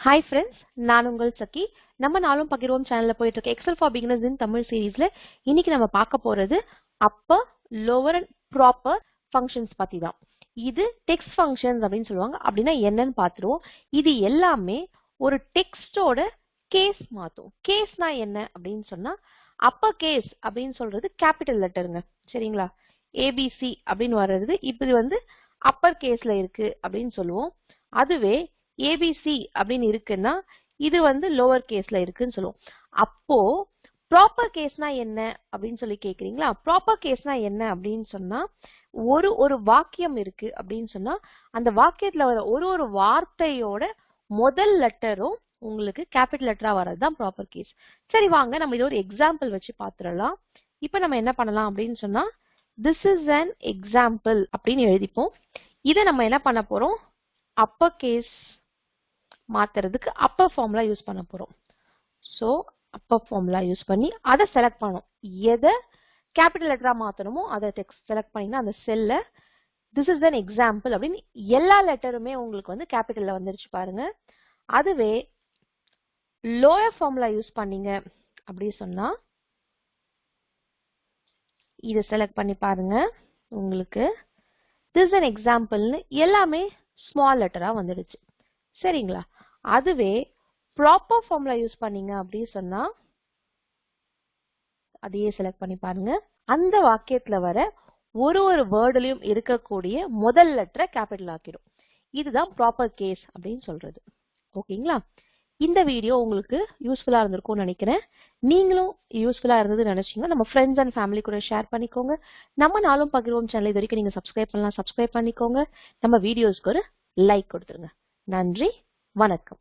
Hi friends, நான் உங்கள் சக்கி. நம்ம நாளும் பகிர்வோம் சேனல்ல போயிட்டு இருக்க excel for beginners in Tamil சீரீஸ்ல இன்னைக்கு நம்ம பார்க்க போறது upper, lower and proper functions பத்தி தான். இது டெக்ஸ்ட் ஃபங்க்ஷன்ஸ் அப்படின்னு சொல்லுவாங்க. அப்படின்னா என்னன்னு பார்த்துருவோம். இது எல்லாமே ஒரு டெக்ஸ்டோட கேஸ் மாத்தும். கேஸ்னா என்ன அப்படின்னு சொன்னா அப்பர் கேஸ் அப்படின்னு சொல்றது கேபிட்டல் லெட்டருங்க. சரிங்களா? ஏபிசி அப்படின்னு வர்றது இப்படி வந்து அப்பர் கேஸ்ல இருக்கு அப்படின்னு சொல்லுவோம். அதுவே ஏபிசி அப்படின்னு இருக்குன்னா இது வந்து லோவர் கேஸ்ல இருக்குன்னு சொல்லுவோம். அப்போ ப்ராப்பர் கேஸ்னா என்ன அப்படின்னு சொல்லி கேக்குறீங்களா? ப்ராப்பர் கேஸ்னா என்ன அப்படின்னு சொன்னா ஒரு வாக்கியம் இருக்கு அப்படின்னு சொன்னா அந்த வாக்கியத்துல வர ஒரு வார்த்தையோட முதல் லெட்டரும் உங்களுக்கு கேபிட்டல் லெட்டரா வர்றதுதான் ப்ராப்பர் கேஸ். சரி வாங்க நம்ம இது ஒரு எக்ஸாம்பிள் வச்சு பாத்துடலாம். இப்ப நம்ம என்ன பண்ணலாம் அப்படின்னு சொன்னா this is an example அப்படின்னு எழுதிப்போம். இதை நம்ம என்ன பண்ண போறோம்? அப்பர் கேஸ் மாத்துறதுக்கு அப்பர் ஃபார்முலா யூஸ் பண்ண போறோம். சோ அப்பர் ஃபார்முலா யூஸ் பண்ணி அதை செலக்ட் பண்ணணும். எதை கேபிட்டல் லெட்டரா மாத்தணுமோ அதை செலக்ட் பண்ணினா அந்த செல்ல this is an example அப்படின்னு எல்லா லெட்டருமே உங்களுக்கு வந்து கேபிட்டல்ல வந்துருச்சு பாருங்க. அதுவே லோயர் ஃபார்முலா யூஸ் பண்ணீங்க அப்படி சொன்னா இதை செலக்ட் பண்ணி பாருங்க. உங்களுக்கு this is an example எல்லாமே ஸ்மால் லெட்டரா வந்துடுச்சு. சரிங்களா? அதுவே ப்ராப்பர் ஃபார்முலா யூஸ் பண்ணீங்க அப்படி சொன்னா அதையே செலக்ட் பண்ணி பாருங்க. அந்த வாக்கியத்துல வர ஒரு வேர்ட்லயும் இருக்கக்கூடிய முதல் லெட்டரை கேபிட்டல் ஆக்கிடும். இதுதான் ப்ராப்பர் கேஸ் அப்படின்னு சொல்றது. ஓகேங்களா? இந்த வீடியோ உங்களுக்கு யூஸ்ஃபுல்லா இருந்திருக்கும்னு நினைக்கிறேன். நீங்களும் யூஸ்ஃபுல்லா இருந்தது நினைச்சீங்கன்னா நம்ம ஃப்ரெண்ட்ஸ் அண்ட் ஃபேமிலி கூட ஷேர் பண்ணிக்கோங்க. நம்ம நாளும் பகிர்வோம் சேனல் இது வரைக்கும் நீங்க சப்ஸ்கிரைப் பண்ணலாம், சப்ஸ்கிரைப் பண்ணிக்கோங்க. நம்ம வீடியோஸ்க்கு ஒரு லைக் கொடுத்துருங்க. நன்றி, வணக்கம்.